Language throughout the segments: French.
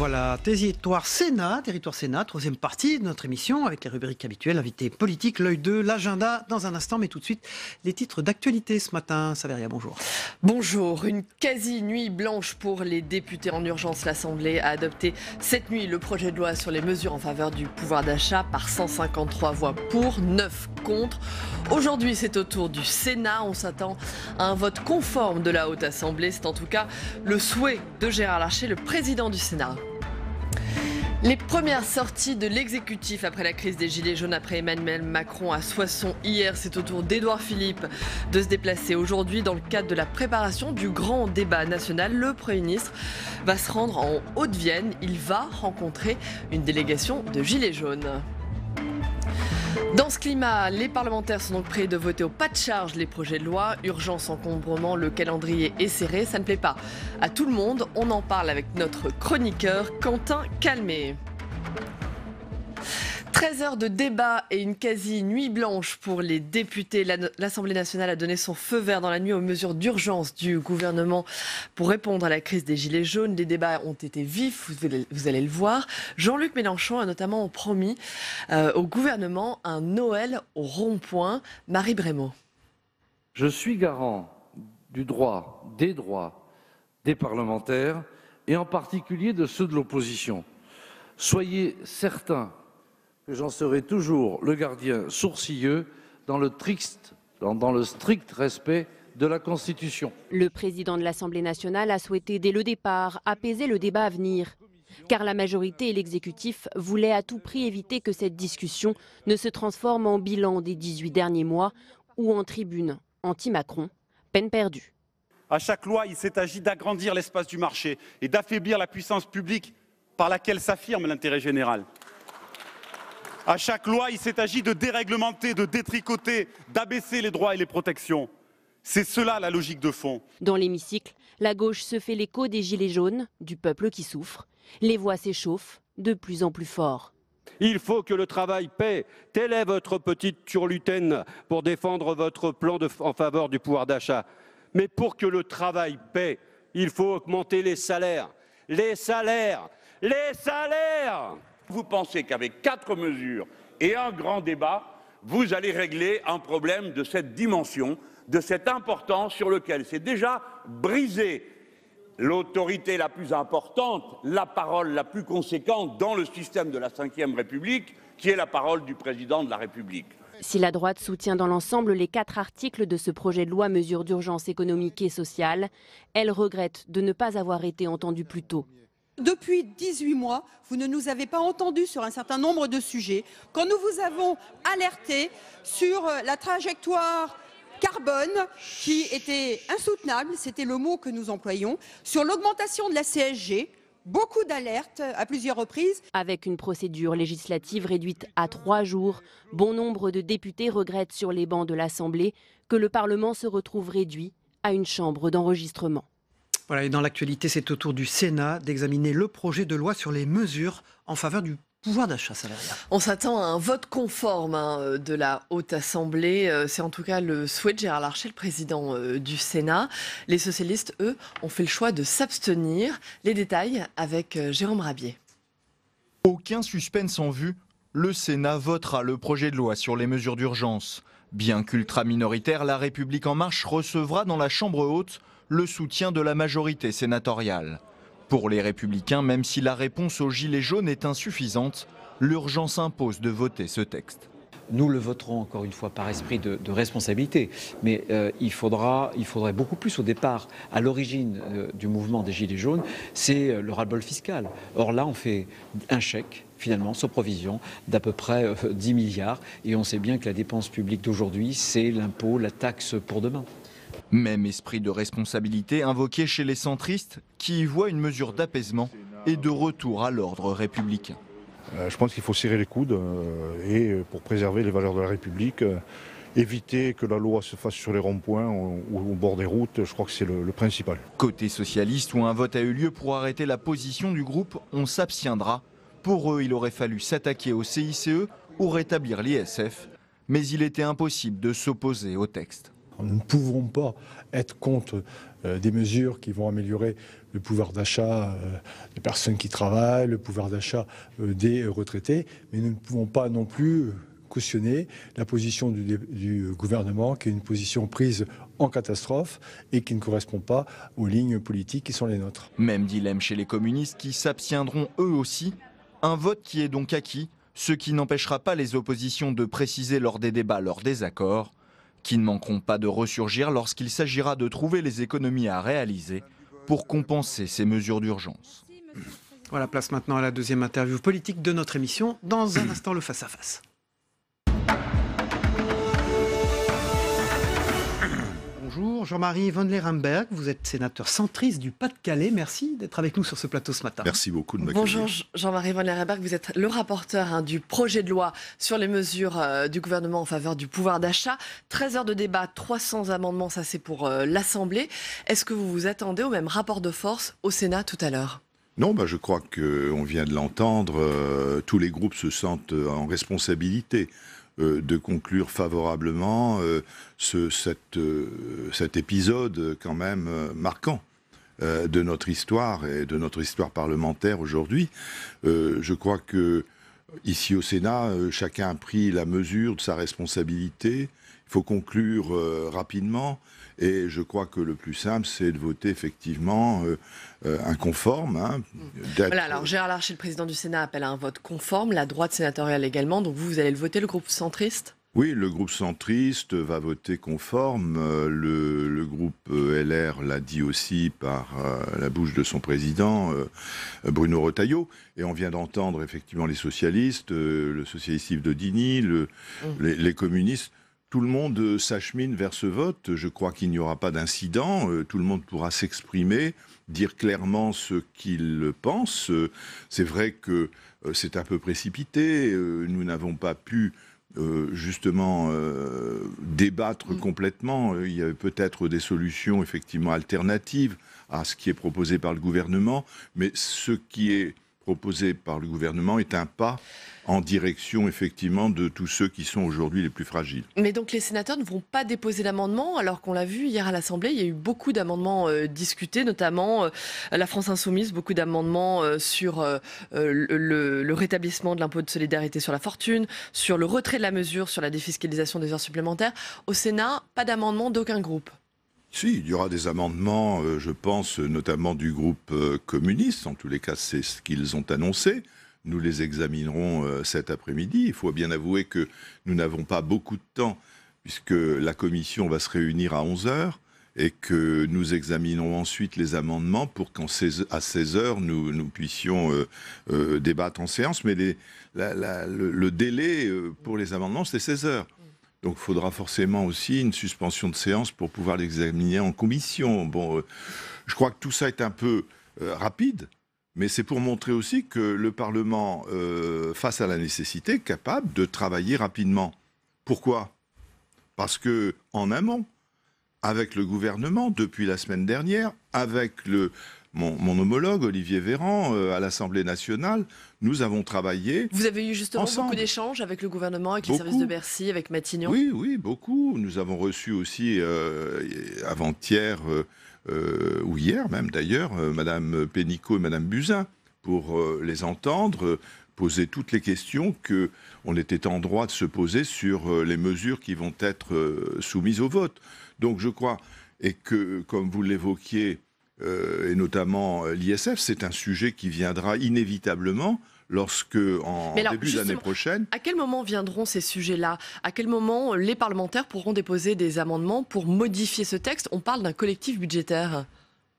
Voilà, territoire Sénat, troisième partie de notre émission avec les rubriques habituelles, invité politique, l'œil de l'agenda dans un instant, mais tout de suite les titres d'actualité ce matin. Saveria, bonjour. Bonjour, une quasi-nuit blanche pour les députés en urgence. L'Assemblée a adopté cette nuit le projet de loi sur les mesures en faveur du pouvoir d'achat par 153 voix pour, 9 contre. Aujourd'hui, c'est au tour du Sénat. On s'attend à un vote conforme de la Haute Assemblée. C'est en tout cas le souhait de Gérard Larcher, le président du Sénat. Les premières sorties de l'exécutif après la crise des Gilets jaunes, après Emmanuel Macron à Soissons hier. C'est au tour d'Édouard Philippe de se déplacer aujourd'hui dans le cadre de la préparation du grand débat national. Le Premier ministre va se rendre en Haute-Vienne. Il va rencontrer une délégation de Gilets jaunes. Dans ce climat, les parlementaires sont donc prêts de voter au pas de charge les projets de loi. Urgence, encombrement, le calendrier est serré. Ça ne plaît pas à tout le monde. On en parle avec notre chroniqueur Quentin Calmet. 13 heures de débat et une quasi-nuit blanche pour les députés. L'Assemblée nationale a donné son feu vert dans la nuit aux mesures d'urgence du gouvernement pour répondre à la crise des Gilets jaunes. Les débats ont été vifs, vous allez le voir. Jean-Luc Mélenchon a notamment promis au gouvernement un Noël au rond-point. Marie Brémaud. Je suis garant du droit, des parlementaires et en particulier de ceux de l'opposition. Soyez certains que j'en serai toujours le gardien sourcilleux dans le strict respect de la Constitution. Le président de l'Assemblée nationale a souhaité dès le départ apaiser le débat à venir, car la majorité et l'exécutif voulaient à tout prix éviter que cette discussion ne se transforme en bilan des 18 derniers mois ou en tribune anti-Macron, peine perdue. À chaque loi, il s'est agi d'agrandir l'espace du marché et d'affaiblir la puissance publique par laquelle s'affirme l'intérêt général. À chaque loi, il s'est agi de déréglementer, de détricoter, d'abaisser les droits et les protections. C'est cela la logique de fond. Dans l'hémicycle, la gauche se fait l'écho des gilets jaunes, du peuple qui souffre. Les voix s'échauffent de plus en plus fort. Il faut que le travail paie. Telle est votre petite turlutaine pour défendre votre plan en faveur du pouvoir d'achat. Mais pour que le travail paie, il faut augmenter les salaires. Les salaires. Les salaires! Vous pensez qu'avec 4 mesures et un grand débat, vous allez régler un problème de cette dimension, de cette importance sur lequel c'est déjà brisé l'autorité la plus importante, la parole la plus conséquente dans le système de la Ve République, qui est la parole du président de la République. Si la droite soutient dans l'ensemble les 4 articles de ce projet de loi mesures d'urgence économique et sociale, elle regrette de ne pas avoir été entendue plus tôt. Depuis 18 mois, vous ne nous avez pas entendus sur un certain nombre de sujets. Quand nous vous avons alerté sur la trajectoire carbone qui était insoutenable, c'était le mot que nous employions, sur l'augmentation de la CSG, beaucoup d'alertes à plusieurs reprises. Avec une procédure législative réduite à 3 jours, bon nombre de députés regrettent sur les bancs de l'Assemblée que le Parlement se retrouve réduit à une chambre d'enregistrement. Voilà, et dans l'actualité, c'est au tour du Sénat d'examiner le projet de loi sur les mesures en faveur du pouvoir d'achat. On s'attend à un vote conforme de la Haute Assemblée. C'est en tout cas le souhait de Gérard Larcher, le président du Sénat. Les socialistes, eux, ont fait le choix de s'abstenir. Les détails avec Jérôme Rabier. Aucun suspense en vue, le Sénat votera le projet de loi sur les mesures d'urgence. Bien qu'ultra minoritaire, La République En Marche recevra dans la Chambre haute le soutien de la majorité sénatoriale. Pour les Républicains, même si la réponse aux Gilets jaunes est insuffisante, l'urgence impose de voter ce texte. Nous le voterons encore une fois par esprit de responsabilité, mais il faudrait beaucoup plus au départ. À l'origine du mouvement des Gilets jaunes, c'est le ras-le-bol fiscal. Or là, on fait un chèque, finalement, sans provision, d'à peu près 10 milliards. Et on sait bien que la dépense publique d'aujourd'hui, c'est l'impôt, la taxe pour demain. Même esprit de responsabilité invoqué chez les centristes qui y voient une mesure d'apaisement et de retour à l'ordre républicain. Je pense qu'il faut serrer les coudes et pour préserver les valeurs de la République, éviter que la loi se fasse sur les ronds-points ou au bord des routes, je crois que c'est le principal. Côté socialiste, où un vote a eu lieu pour arrêter la position du groupe, on s'abstiendra. Pour eux, il aurait fallu s'attaquer au CICE ou rétablir l'ISF, mais il était impossible de s'opposer au texte. Nous ne pouvons pas être contre des mesures qui vont améliorer le pouvoir d'achat des personnes qui travaillent, le pouvoir d'achat des retraités, mais nous ne pouvons pas non plus cautionner la position du gouvernement, qui est une position prise en catastrophe et qui ne correspond pas aux lignes politiques qui sont les nôtres. Même dilemme chez les communistes qui s'abstiendront eux aussi. Un vote qui est donc acquis, ce qui n'empêchera pas les oppositions de préciser lors des débats leurs désaccords, qui ne manqueront pas de ressurgir lorsqu'il s'agira de trouver les économies à réaliser pour compenser ces mesures d'urgence. Voilà, place maintenant à la deuxième interview politique de notre émission. Dans un instant, le face-à-face. Bonjour, Jean-Marie Van Lerenbergh, vous êtes sénateur centriste du Pas-de-Calais. Merci d'être avec nous sur ce plateau ce matin. Merci beaucoup de m'accueillir. Bonjour Jean-Marie Van Lerenbergh, vous êtes le rapporteur du projet de loi sur les mesures du gouvernement en faveur du pouvoir d'achat. 13 heures de débat, 300 amendements, ça c'est pour l'Assemblée. Est-ce que vous vous attendez au même rapport de force au Sénat tout à l'heure ? Non, je crois qu'on vient de l'entendre, tous les groupes se sentent en responsabilité de conclure favorablement cet épisode quand même marquant de notre histoire et de notre histoire parlementaire aujourd'hui. Je crois que ici au Sénat, chacun a pris la mesure de sa responsabilité. Il faut conclure rapidement. Et je crois que le plus simple, c'est de voter effectivement un conforme. Voilà, alors Gérard Larcher, le président du Sénat, appelle à un vote conforme, la droite sénatoriale également. Donc vous allez le voter, le groupe centriste ? Oui, le groupe centriste va voter conforme. Le groupe LR l'a dit aussi par la bouche de son président, Bruno Retailleau. Et on vient d'entendre effectivement les socialistes, le socialiste Yves Daudigny, les communistes. Tout le monde s'achemine vers ce vote. Je crois qu'il n'y aura pas d'incident. Tout le monde pourra s'exprimer, dire clairement ce qu'il pense. C'est vrai que c'est un peu précipité. Nous n'avons pas pu justement débattre complètement. Il y avait peut-être des solutions effectivement alternatives à ce qui est proposé par le gouvernement. Mais ce qui est proposé par le gouvernement est un pas en direction effectivement de tous ceux qui sont aujourd'hui les plus fragiles. Mais donc les sénateurs ne vont pas déposer d'amendements, alors qu'on l'a vu hier à l'Assemblée, il y a eu beaucoup d'amendements discutés, notamment la France Insoumise, beaucoup d'amendements sur le rétablissement de l'impôt de solidarité sur la fortune, sur le retrait de la mesure sur la défiscalisation des heures supplémentaires. Au Sénat, pas d'amendement d'aucun groupe. Si, il y aura des amendements, je pense, notamment du groupe communiste. En tous les cas, c'est ce qu'ils ont annoncé. Nous les examinerons cet après-midi. Il faut bien avouer que nous n'avons pas beaucoup de temps, puisque la commission va se réunir à 11h et que nous examinerons ensuite les amendements pour qu'à 16h, nous puissions débattre en séance. Mais le délai pour les amendements, c'est 16h. Donc il faudra forcément aussi une suspension de séance pour pouvoir l'examiner en commission. Bon, je crois que tout ça est un peu rapide, mais c'est pour montrer aussi que le Parlement, face à la nécessité, est capable de travailler rapidement. Pourquoi ? Parce qu'en amont, avec le gouvernement, depuis la semaine dernière, avec mon homologue Olivier Véran à l'Assemblée nationale, nous avons travaillé. Vous avez eu justement ensemble. Beaucoup d'échanges avec le gouvernement, avec les services de Bercy, avec Matignon. Oui, beaucoup. Nous avons reçu aussi avant-hier ou hier même d'ailleurs, Madame Pénicaud et Madame Buzyn pour les entendre, poser toutes les questions qu'on était en droit de se poser sur les mesures qui vont être soumises au vote. Donc je crois, et que comme vous l'évoquiez, et notamment l'ISF, c'est un sujet qui viendra inévitablement lorsque, en début d'année prochaine... À quel moment viendront ces sujets-là ? À quel moment les parlementaires pourront déposer des amendements pour modifier ce texte ? On parle d'un collectif budgétaire.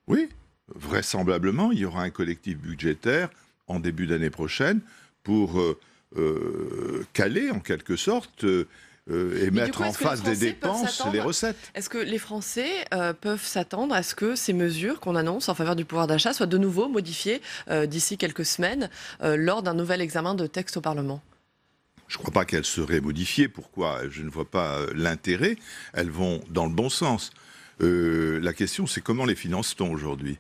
Oui, vraisemblablement, il y aura un collectif budgétaire en début d'année prochaine pour caler, en quelque sorte... et mettre en face des dépenses les recettes. Est-ce que les Français peuvent s'attendre à ce que ces mesures qu'on annonce en faveur du pouvoir d'achat soient de nouveau modifiées d'ici quelques semaines lors d'un nouvel examen de texte au Parlement ? Je ne crois pas qu'elles seraient modifiées. Pourquoi ? Je ne vois pas l'intérêt. Elles vont dans le bon sens. La question, c'est comment les finance-t-on aujourd'hui ?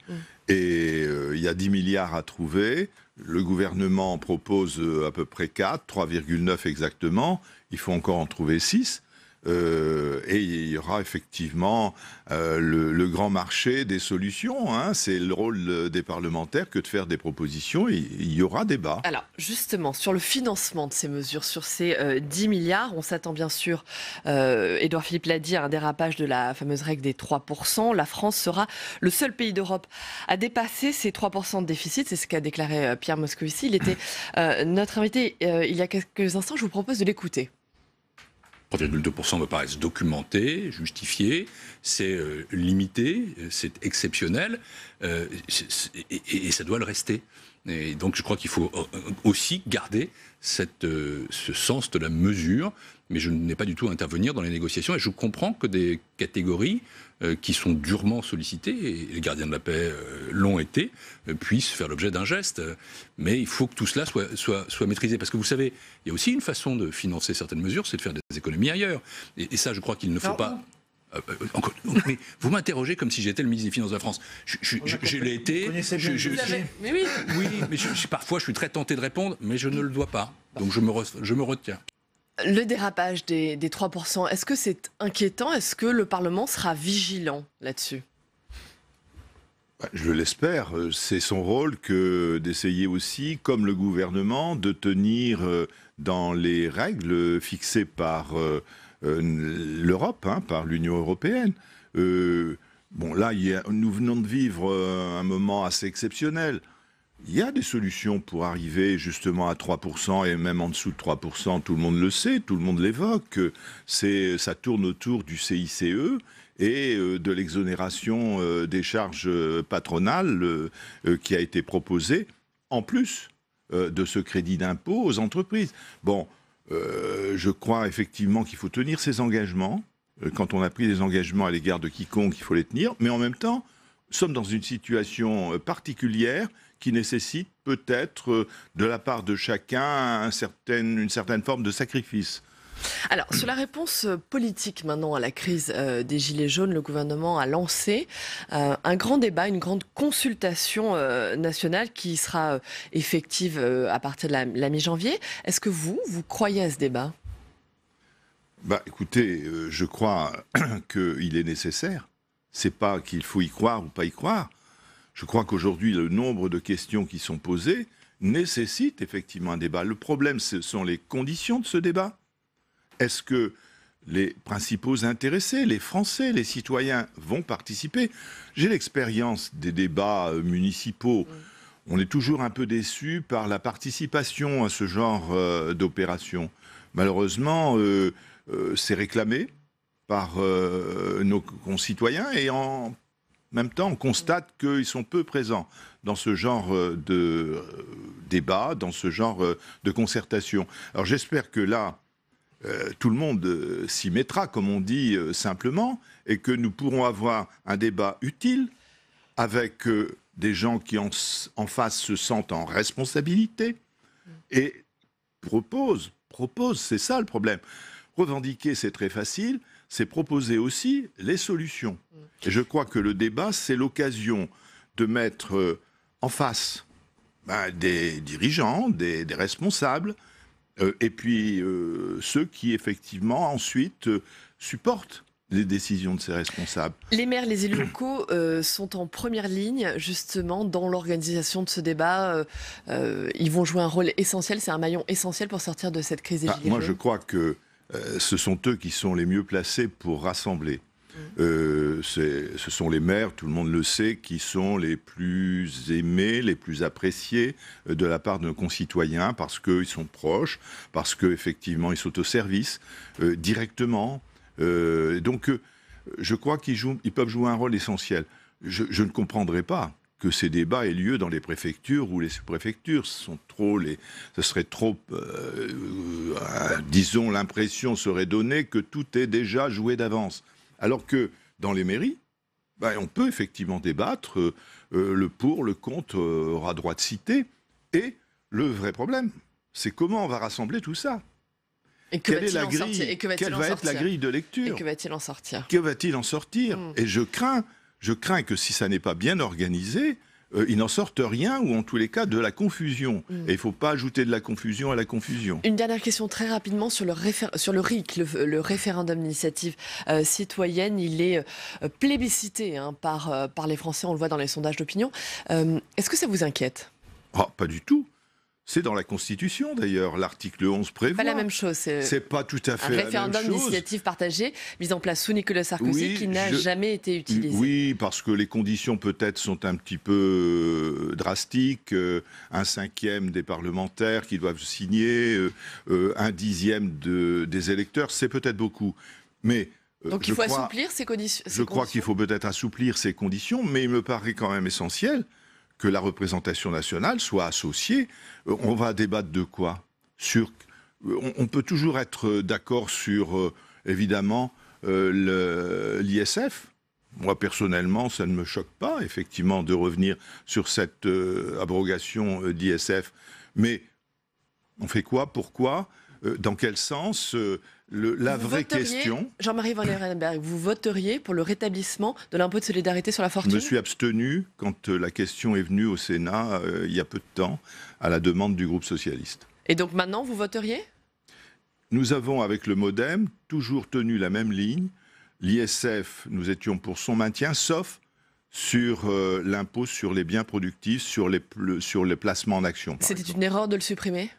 Et il y a 10 milliards à trouver. Le gouvernement propose à peu près 4, 3,9 exactement. Il faut encore en trouver 6. Et il y aura effectivement le grand marché des solutions. Hein. C'est le rôle des parlementaires que de faire des propositions et il y aura débat. Alors justement, sur le financement de ces mesures, sur ces 10 milliards, on s'attend bien sûr, Édouard Philippe l'a dit, à un dérapage de la fameuse règle des 3%. La France sera le seul pays d'Europe à dépasser ces 3% de déficit. C'est ce qu'a déclaré Pierre Moscovici. Il était notre invité il y a quelques instants. Je vous propose de l'écouter. 3,2% me paraissent documentés, justifiés, c'est limité, c'est exceptionnel, et ça doit le rester. Et donc je crois qu'il faut aussi garder ce sens de la mesure, mais je n'ai pas du tout à intervenir dans les négociations, et je comprends que des catégories qui sont durement sollicitées, et les gardiens de la paix l'ont été, puissent faire l'objet d'un geste. Mais il faut que tout cela soit maîtrisé. Parce que vous savez, il y a aussi une façon de financer certaines mesures, c'est de faire des économies ailleurs. Et ça, je crois qu'il ne faut pas... mais vous m'interrogez comme si j'étais le ministre des Finances de la France. Je l'ai été. Mais oui. Oui, mais parfois je suis très tenté de répondre, mais je ne le dois pas. Donc je me retiens. Le dérapage des 3%, est-ce que c'est inquiétant? Est-ce que le Parlement sera vigilant là-dessus? Je l'espère. C'est son rôle que d'essayer aussi, comme le gouvernement, de tenir dans les règles fixées par l'Europe, hein, par l'Union européenne. Bon, là, nous venons de vivre un moment assez exceptionnel. Il y a des solutions pour arriver justement à 3% et même en dessous de 3%, tout le monde le sait, tout le monde l'évoque. Ça tourne autour du CICE et de l'exonération des charges patronales qui a été proposée, en plus de ce crédit d'impôt aux entreprises. Bon, je crois effectivement qu'il faut tenir ses engagements. Quand on a pris des engagements à l'égard de quiconque, il faut les tenir. Mais en même temps, nous sommes dans une situation particulière qui nécessite peut-être de la part de chacun une certaine forme de sacrifice. Alors, sur la réponse politique maintenant à la crise des Gilets jaunes, le gouvernement a lancé un grand débat, une grande consultation nationale qui sera effective à partir de la mi-janvier. Est-ce que vous croyez à ce débat ? Écoutez, je crois qu'il est nécessaire. C'est pas qu'il faut y croire ou pas y croire. Je crois qu'aujourd'hui, le nombre de questions qui sont posées nécessite effectivement un débat. Le problème, ce sont les conditions de ce débat. Est-ce que les principaux intéressés, les Français, les citoyens vont participer? J'ai l'expérience des débats municipaux. On est toujours un peu déçu par la participation à ce genre d'opération. Malheureusement, c'est réclamé par nos concitoyens et en même temps, on constate qu'ils sont peu présents dans ce genre de débat, dans ce genre de concertation. Alors j'espère que là, tout le monde s'y mettra, comme on dit simplement, et que nous pourrons avoir un débat utile avec des gens qui en face se sentent en responsabilité et proposent, c'est ça le problème. Revendiquer, c'est très facile, c'est proposer aussi les solutions. Et je crois que le débat, c'est l'occasion de mettre en face des dirigeants, des responsables, et puis ceux qui, effectivement, ensuite supportent les décisions de ces responsables. Les maires, les élus locaux sont en première ligne, justement, dans l'organisation de ce débat. Ils vont jouer un rôle essentiel, c'est un maillon essentiel pour sortir de cette crise des Gilets jaunes. Moi, je crois que ce sont eux qui sont les mieux placés pour rassembler. Ce sont les maires, tout le monde le sait, qui sont les plus aimés, les plus appréciés de la part de nos concitoyens parce qu'ils sont proches, parce qu'effectivement ils sont au service directement. Donc je crois qu'ils peuvent jouer un rôle essentiel. Je ne comprendrai pas que ces débats aient lieu dans les préfectures ou les sous-préfectures. Ce serait trop, disons, l'impression serait donnée que tout est déjà joué d'avance. Alors que dans les mairies, on peut effectivement débattre, le pour, le contre aura droit de citer, et le vrai problème, c'est comment on va rassembler tout ça. Et que va-t-il en sortir ? Quelle va être la grille de lecture ? Et que va-t-il en sortir ? Que va-t-il en sortir ? Et je crains que si ça n'est pas bien organisé, il n'en sorte rien, ou en tous les cas de la confusion. Et il ne faut pas ajouter de la confusion à la confusion. Une dernière question très rapidement sur le RIC, le référendum d'initiative citoyenne. Il est plébiscité par les Français, on le voit dans les sondages d'opinion. Est-ce que ça vous inquiète ? Pas du tout. C'est dans la Constitution d'ailleurs, l'article 11 prévoit. Pas la même chose. C'est pas tout à fait la même chose. Un référendum d'initiative partagée mis en place sous Nicolas Sarkozy qui n'a jamais été utilisé. Oui, parce que les conditions peut-être sont un petit peu drastiques. 1/5 des parlementaires qui doivent signer, 1/10 des électeurs, c'est peut-être beaucoup. Mais donc il faut assouplir ces conditions. Je crois qu'il faut peut-être assouplir ces conditions, mais il me paraît quand même essentiel que la représentation nationale soit associée. On va débattre de quoi ? On peut toujours être d'accord sur, évidemment, l'ISF. Moi, personnellement, ça ne me choque pas, effectivement, de revenir sur cette abrogation d'ISF. Mais on fait quoi ? Pourquoi ? Dans quel sens ? La vraie question... Jean-Marie Vanlerenberghe, vous voteriez pour le rétablissement de l'impôt de solidarité sur la fortune ? Je me suis abstenu quand la question est venue au Sénat, il y a peu de temps, à la demande du groupe socialiste. Et donc maintenant, vous voteriez ? Nous avons, avec le MoDem, toujours tenu la même ligne. L'ISF, nous étions pour son maintien, sauf sur l'impôt sur les biens productifs, sur les placements en action. C'était une erreur de le supprimer ?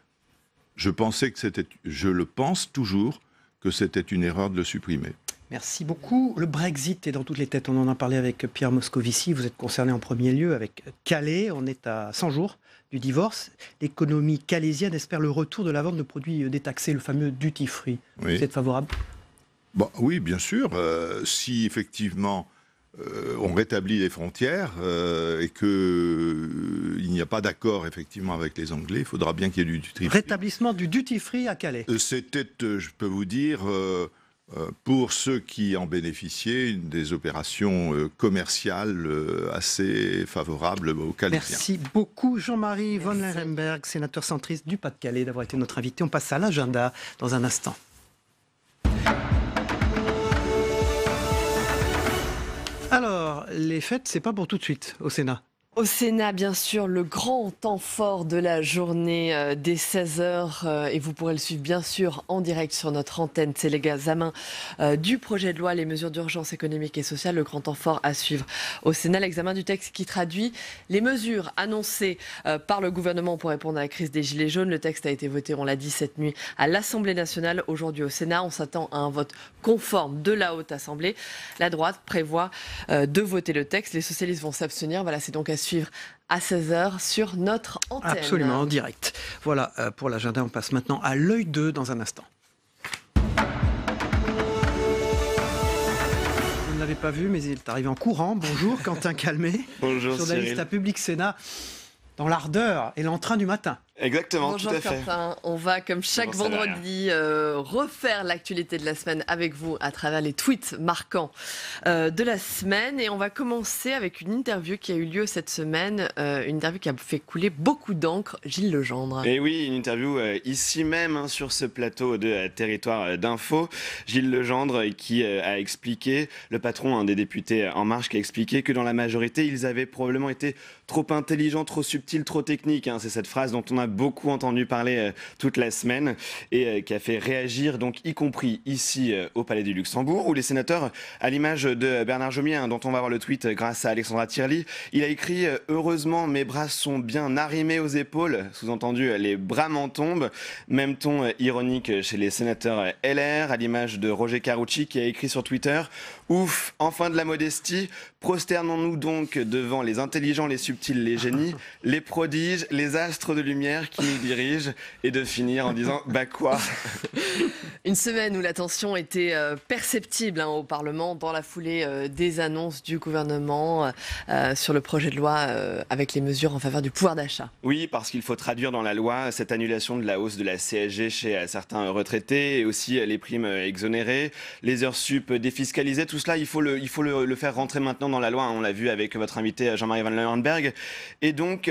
Je le pense toujours, que c'était une erreur de le supprimer. Merci beaucoup. Le Brexit est dans toutes les têtes. On en a parlé avec Pierre Moscovici. Vous êtes concerné en premier lieu avec Calais. On est à 100 jours du divorce. L'économie calaisienne espère le retour de la vente de produits détaxés, le fameux duty free. Oui. Vous êtes favorable ? Oui, bien sûr. Si effectivement on rétablit les frontières et qu'il n'y a pas d'accord effectivement avec les Anglais, il faudra bien qu'il y ait du duty free. Rétablissement du duty free à Calais. C'était, je peux vous dire, pour ceux qui en bénéficiaient, des opérations commerciales assez favorables aux Calaisiens. Merci beaucoup Jean-Marie Vanlerenberghe, sénateur centriste du Pas-de-Calais, d'avoir été notre invité. On passe à l'agenda dans un instant. Alors, les fêtes, c'est pas pour tout de suite au Sénat. Au Sénat, bien sûr, le grand temps fort de la journée dès 16h. Et vous pourrez le suivre, bien sûr, en direct sur notre antenne. C'est l'examen du projet de loi, les mesures d'urgence économique et sociale. Le grand temps fort à suivre au Sénat. L'examen du texte qui traduit les mesures annoncées par le gouvernement pour répondre à la crise des Gilets jaunes. Le texte a été voté, on l'a dit, cette nuit à l'Assemblée nationale. Aujourd'hui au Sénat, on s'attend à un vote conforme de la Haute Assemblée. La droite prévoit de voter le texte. Les socialistes vont s'abstenir. Voilà, c'est donc à suivre à 16h sur notre antenne. Absolument, en direct. Voilà, pour l'agenda, on passe maintenant à l'œil 2 dans un instant. Vous ne l'avez pas vu, mais il est arrivé en courant. Bonjour, Quentin Calmet. Bonjour, journaliste Cyril. à Public Sénat, dans l'ardeur et l'entrain du matin. Exactement, bonjour, tout à fait. Quentin. On va, comme chaque Bonjour, vendredi, refaire l'actualité de la semaine avec vous à travers les tweets marquants de la semaine. Et on va commencer avec une interview qui a eu lieu cette semaine, une interview qui a fait couler beaucoup d'encre, Gilles Legendre. Et oui, une interview ici même sur ce plateau de Territoire d'Info. Gilles Legendre qui a expliqué, le patron des députés En Marche, qui a expliqué que dans la majorité, ils avaient probablement été trop intelligents, trop subtils, trop techniques. C'est cette phrase dont on a beaucoup entendu parler toute la semaine et qui a fait réagir, donc y compris ici au Palais du Luxembourg, où les sénateurs, à l'image de Bernard Jomier, dont on va voir le tweet grâce à Alexandra Thierry, il a écrit « Heureusement, mes bras sont bien arrimés aux épaules », sous-entendu « les bras m'en tombent ». Même ton ironique chez les sénateurs LR, à l'image de Roger Carucci, qui a écrit sur Twitter « Ouf, enfin de la modestie, prosternons-nous donc devant les intelligents, les subtils, les génies, les prodiges, les astres de lumière qui nous dirigent », et de finir en disant « bah quoi ?» Une semaine où la tension était perceptible au Parlement dans la foulée des annonces du gouvernement sur le projet de loi avec les mesures en faveur du pouvoir d'achat. Oui, parce qu'il faut traduire dans la loi cette annulation de la hausse de la CSG chez certains retraités et aussi les primes exonérées, les heures sup défiscalisées. Tout cela, il faut le faire rentrer maintenant dans la loi. On l'a vu avec votre invité Jean-Marie Vanlerenberghe. Et donc,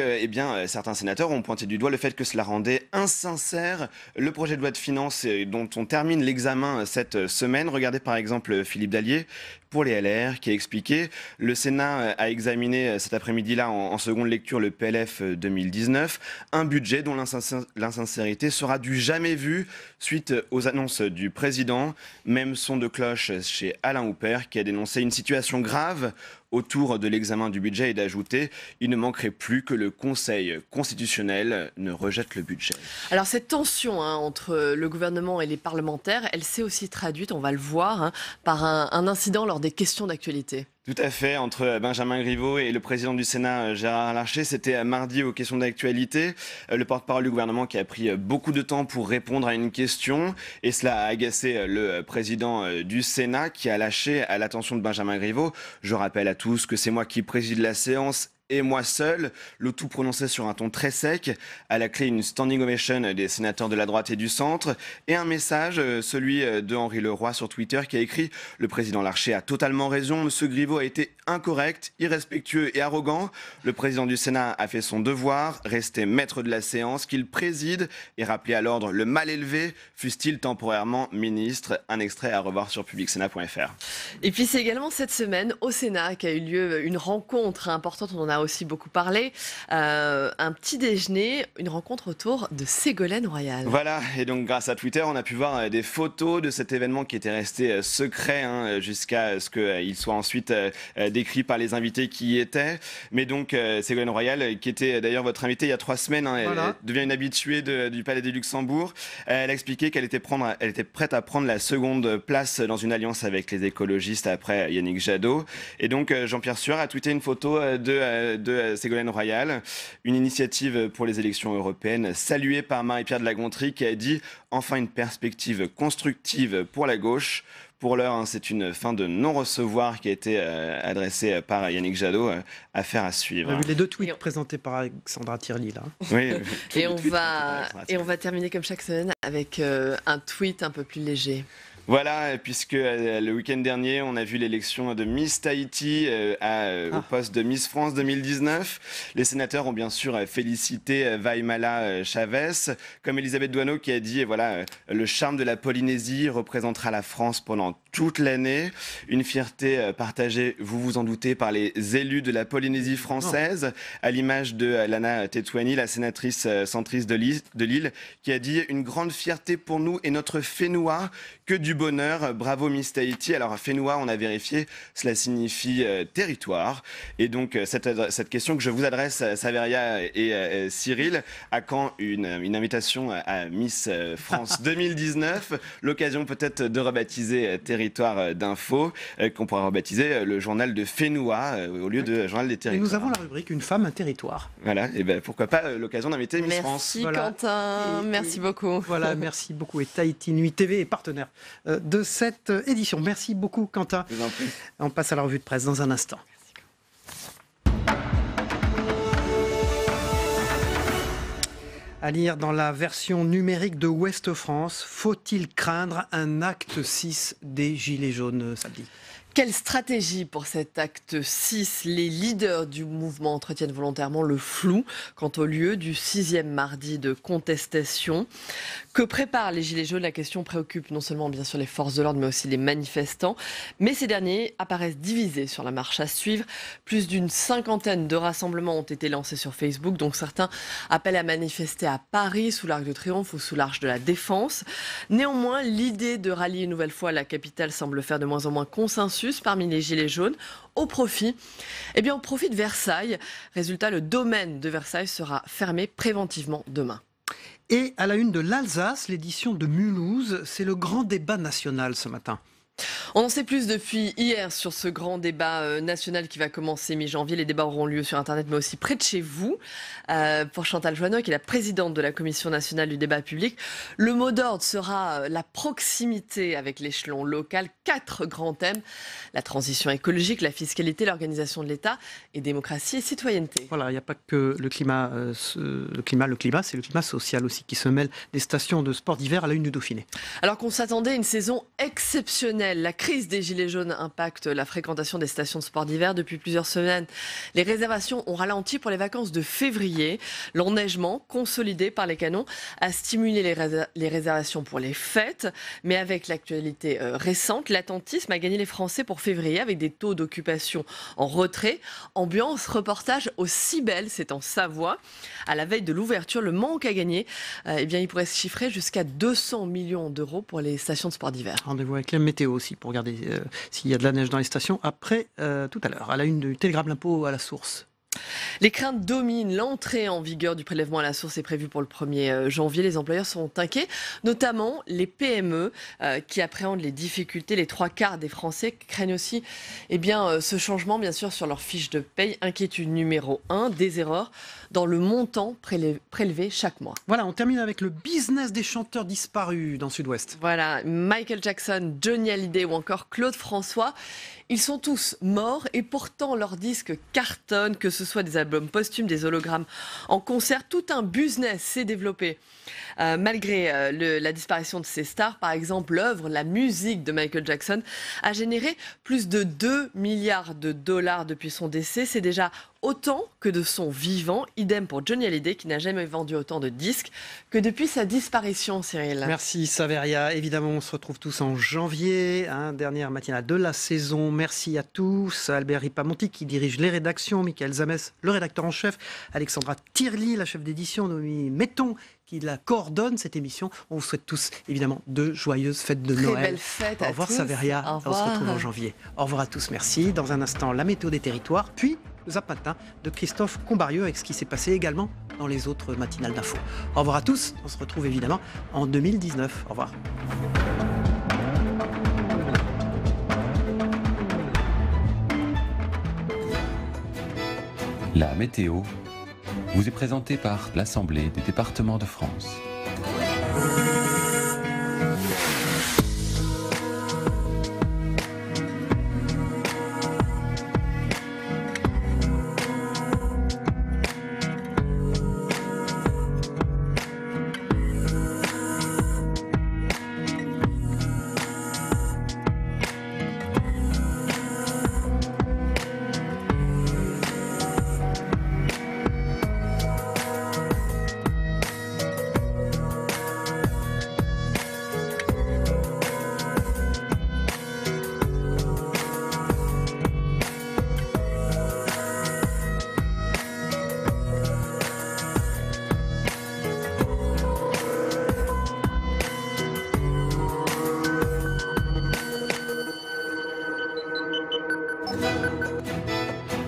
certains sénateurs ont pointé du doigt le fait que cela rendait insincère le projet de loi de finances dont on termine l'examen cette semaine. Regardez par exemple Philippe Dallier. pour les LR, qui a expliqué « Le Sénat a examiné cet après-midi-là en seconde lecture le PLF 2019, un budget dont l'insincérité sera du jamais vu suite aux annonces du président. Même son de cloche chez Alain Houpert, qui a dénoncé une situation grave autour de l'examen du budget et d'ajouter « Il ne manquerait plus que le Conseil constitutionnel ne rejette le budget ». Alors cette tension entre le gouvernement et les parlementaires, elle s'est aussi traduite, on va le voir, par un incident lors des questions d'actualité. Tout à fait, entre Benjamin Griveaux et le président du Sénat, Gérard Larcher. C'était mardi aux questions d'actualité. Le porte-parole du gouvernement qui a pris beaucoup de temps pour répondre à une question. Et cela a agacé le président du Sénat qui a lâché à l'attention de Benjamin Griveaux. Je rappelle à tous que c'est moi qui préside la séance et moi seul, le tout prononcé sur un ton très sec, à la clé une standing ovation des sénateurs de la droite et du centre, et un message, celui de Henri Leroy sur Twitter, qui a écrit « Le président Larcher a totalement raison, Monsieur Griveaux a été incorrect, irrespectueux et arrogant. Le président du Sénat a fait son devoir, resté maître de la séance qu'il préside et rappelé à l'ordre le mal élevé, fût-il temporairement ministre ». Un extrait à revoir sur publicsénat.fr. Et puis c'est également cette semaine au Sénat qu'a eu lieu une rencontre importante, on en a aussi beaucoup parlé, un petit déjeuner, une rencontre autour de Ségolène Royal. Voilà, et donc grâce à Twitter, on a pu voir des photos de cet événement qui était resté secret jusqu'à ce qu'il soit ensuite décrit par les invités qui y étaient. Mais donc Ségolène Royal, qui était d'ailleurs votre invitée il y a 3 semaines, voilà. Elle devient une habituée du Palais du Luxembourg. Elle a expliqué qu'elle était prête à prendre la seconde place dans une alliance avec les écologistes après Yannick Jadot. Et donc Jean-Pierre Sueur a tweeté une photo de Ségolène Royal, une initiative pour les élections européennes saluée par Marie-Pierre de la Gontrie qui a dit « Enfin une perspective constructive pour la gauche ». Pour l'heure, c'est une fin de non-recevoir qui a été adressée par Yannick Jadot. Affaire à suivre. On a vu les 2 tweets présentés par Alexandra Thierry là. Oui. Et on va terminer comme chaque semaine avec un tweet un peu plus léger. Voilà, puisque le week-end dernier, on a vu l'élection de Miss Tahiti au poste de Miss France 2019. Les sénateurs ont bien sûr félicité Waimala Chavez, comme Elisabeth Doineau qui a dit voilà, le charme de la Polynésie représentera la France pendant toute l'année. Une fierté partagée, vous vous en doutez, par les élus de la Polynésie française, à l'image de Lana Tetuani, la sénatrice centriste de Lille, qui a dit une grande fierté pour nous et notre Fénois, que du bonheur, bravo Miss Tahiti. Alors Fénois, on a vérifié, cela signifie territoire. Et donc cette question que je vous adresse, Saveria et Cyril, à quand une invitation à Miss France 2019, l'occasion peut-être de rebaptiser Territoire d'info, qu'on pourra rebaptiser le journal de Fénois au lieu de journal des territoires. Et nous avons la rubrique Une femme, un territoire. Voilà, et ben pourquoi pas l'occasion d'inviter Miss France. Merci Quentin, merci beaucoup. Voilà, merci beaucoup. Et Tahiti Nuit TV est partenaire de cette édition. Merci beaucoup Quentin. Je vous en prie. On passe à la revue de presse dans un instant. À lire dans la version numérique de Ouest France, faut-il craindre un acte 6 des Gilets jaunes samedi ? Quelle stratégie pour cet acte 6 ? Les leaders du mouvement entretiennent volontairement le flou quant au lieu du 6e mardi de contestation. Que préparent les Gilets jaunes ? La question préoccupe non seulement bien sûr les forces de l'ordre mais aussi les manifestants. Mais ces derniers apparaissent divisés sur la marche à suivre. Plus d'une 50aine de rassemblements ont été lancés sur Facebook. Donc certains appellent à manifester à Paris, sous l'Arc de Triomphe ou sous l'Arche de la Défense. Néanmoins, l'idée de rallier une nouvelle fois la capitale semble faire de moins en moins consensus parmi les Gilets jaunes, au profit de Versailles. Résultat, le domaine de Versailles sera fermé préventivement demain. Et à la une de l'Alsace, l'édition de Mulhouse, c'est le grand débat national ce matin. On en sait plus depuis hier sur ce grand débat national qui va commencer mi-janvier. Les débats auront lieu sur Internet, mais aussi près de chez vous. Pour Chantal Joanneau, qui est la présidente de la Commission nationale du débat public, le mot d'ordre sera la proximité avec l'échelon local. 4 grands thèmes: la transition écologique, la fiscalité, l'organisation de l'État et démocratie et citoyenneté. Voilà, il n'y a pas que le climat, c'est le climat social aussi qui se mêle des stations de sport d'hiver à la une du Dauphiné. Alors qu'on s'attendait à une saison exceptionnelle exceptionnelle. La crise des Gilets jaunes impacte la fréquentation des stations de sport d'hiver. Depuis plusieurs semaines, les réservations ont ralenti pour les vacances de février. L'enneigement, consolidé par les canons, a stimulé les réservations pour les fêtes. Mais avec l'actualité récente, l'attentisme a gagné les Français pour février avec des taux d'occupation en retrait. Ambiance, reportage au Cybèle, c'est en Savoie. À la veille de l'ouverture, le manque à gagner, il pourrait se chiffrer jusqu'à 200 millions d'euros pour les stations de sport d'hiver. Rendez-vous avec la météo aussi pour regarder s'il y a de la neige dans les stations après tout à l'heure. À la une du Télégramme L'Impôt à la source. Les craintes dominent. L'entrée en vigueur du prélèvement à la source est prévue pour le 1er janvier. Les employeurs sont inquiets, notamment les PME qui appréhendent les difficultés. Les 3/4 des Français craignent aussi ce changement, bien sûr, sur leur fiche de paye. Inquiétude numéro 1, des erreurs dans le montant prélevé chaque mois. Voilà, on termine avec le business des chanteurs disparus dans Sud-Ouest. Voilà, Michael Jackson, Johnny Hallyday ou encore Claude François. Ils sont tous morts et pourtant leurs disques cartonnent, que ce soit des albums posthumes, des hologrammes en concert. Tout un business s'est développé. Malgré la disparition de ces stars, par exemple, l'œuvre, la musique de Michael Jackson a généré plus de 2 milliards de dollars depuis son décès. C'est déjà autant que de son vivant. Idem pour Johnny Hallyday qui n'a jamais vendu autant de disques que depuis sa disparition, Cyril. Merci Saveria. Évidemment, on se retrouve tous en janvier, dernière matinale de la saison. Merci à tous. Albert Ripamonti qui dirige les rédactions, Michael Zamès, le rédacteur en chef, Alexandra Tirli, la chef d'édition, Noémie Metton, qui la coordonne cette émission. On vous souhaite tous, évidemment, de joyeuses fêtes de Noël. Très belle fête. Au revoir Saveria. Au revoir. On se retrouve en janvier. Au revoir à tous, merci. Dans un instant, la météo des territoires, puis le Zap Matin de Christophe Combarieux avec ce qui s'est passé également dans les autres matinales d'infos. Au revoir à tous. On se retrouve évidemment en 2019. Au revoir. La météo vous est présentée par l'Assemblée des départements de France.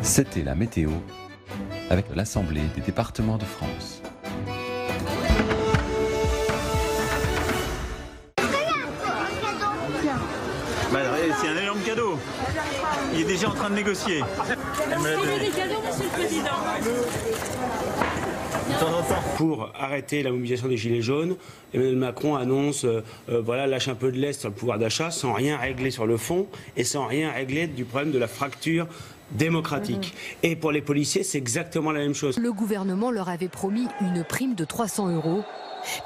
C'était la météo avec l'Assemblée des départements de France. C'est un énorme cadeau. Il est déjà en train de négocier. Elle me l'a donné. Des cadeaux, monsieur le Président. De temps en temps. Pour arrêter la mobilisation des Gilets jaunes, Emmanuel Macron annonce lâche un peu de lest sur le pouvoir d'achat sans rien régler sur le fond et sans rien régler du problème de la fracture démocratique. Et pour les policiers, c'est exactement la même chose. Le gouvernement leur avait promis une prime de 300 €,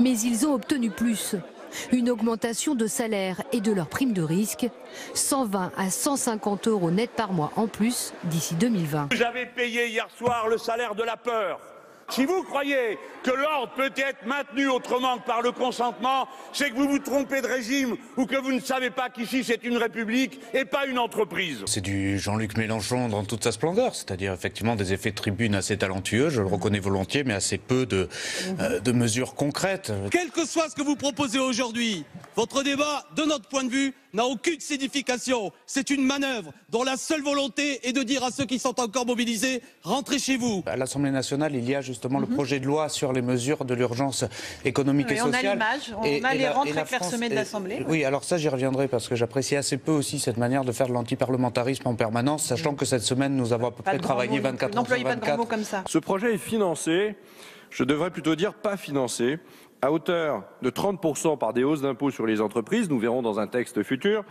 mais ils ont obtenu plus. Une augmentation de salaire et de leur prime de risque, 120 à 150 € net par mois en plus d'ici 2020. Vous avez payé hier soir le salaire de la peur. Si vous croyez que l'ordre peut être maintenu autrement que par le consentement, c'est que vous vous trompez de régime ou que vous ne savez pas qu'ici c'est une république et pas une entreprise. C'est du Jean-Luc Mélenchon dans toute sa splendeur, c'est-à-dire effectivement des effets de tribune assez talentueux, je le reconnais volontiers, mais assez peu de mesures concrètes. Quel que soit ce que vous proposez aujourd'hui, votre débat, de notre point de vue, n'a aucune signification. C'est une manœuvre dont la seule volonté est de dire à ceux qui sont encore mobilisés, rentrez chez vous. À l'Assemblée nationale, il y a justement le projet de loi sur les mesures de l'urgence économique et sociale. On a les rangs très clairsemés de l'Assemblée. Oui, alors ça j'y reviendrai parce que j'apprécie assez peu aussi cette manière de faire de l'antiparlementarisme en permanence, sachant que cette semaine nous avons à peu près travaillé 24 heures sur 24. N'employez pas de grands mots comme ça. Ce projet est financé, je devrais plutôt dire pas financé, à hauteur de 30% par des hausses d'impôts sur les entreprises, nous verrons dans un texte futur,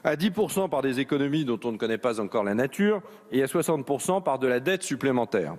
à 10% par des économies dont on ne connaît pas encore la nature, et à 60% par de la dette supplémentaire.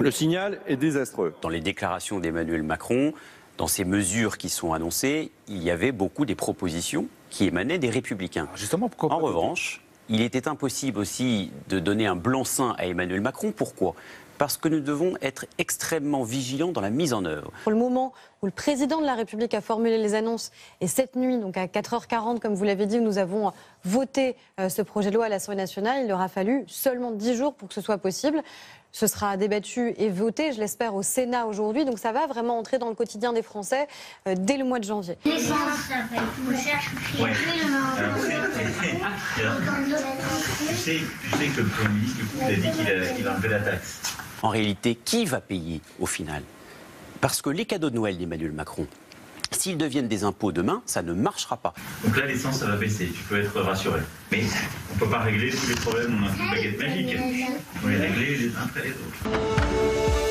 Le signal est désastreux. Dans les déclarations d'Emmanuel Macron, dans ces mesures qui sont annoncées, il y avait beaucoup des propositions qui émanait des Républicains. Justement, pourquoi en revanche, il était impossible aussi de donner un blanc-seing à Emmanuel Macron. Pourquoi ? Parce que nous devons être extrêmement vigilants dans la mise en œuvre. Pour le moment où le président de la République a formulé les annonces, et cette nuit, donc à 4h40, comme vous l'avez dit, nous avons voté ce projet de loi à l'Assemblée nationale, il aura fallu seulement 10 jours pour que ce soit possible. Ce sera débattu et voté, je l'espère, au Sénat aujourd'hui. Donc ça va vraiment entrer dans le quotidien des Français dès le mois de janvier. L'essence, ça va être plus cher. Ouais. Tu sais que le Premier ministre, du coup, il a dit qu'il enlevait la taxe. En réalité, qui va payer au final ? Parce que les cadeaux de Noël d'Emmanuel Macron, s'ils deviennent des impôts demain, ça ne marchera pas. Donc là, l'essence, ça va baisser, tu peux être rassuré. Mais on ne peut pas régler tous les problèmes en une baguette magique. Il faut les régler les uns après les autres.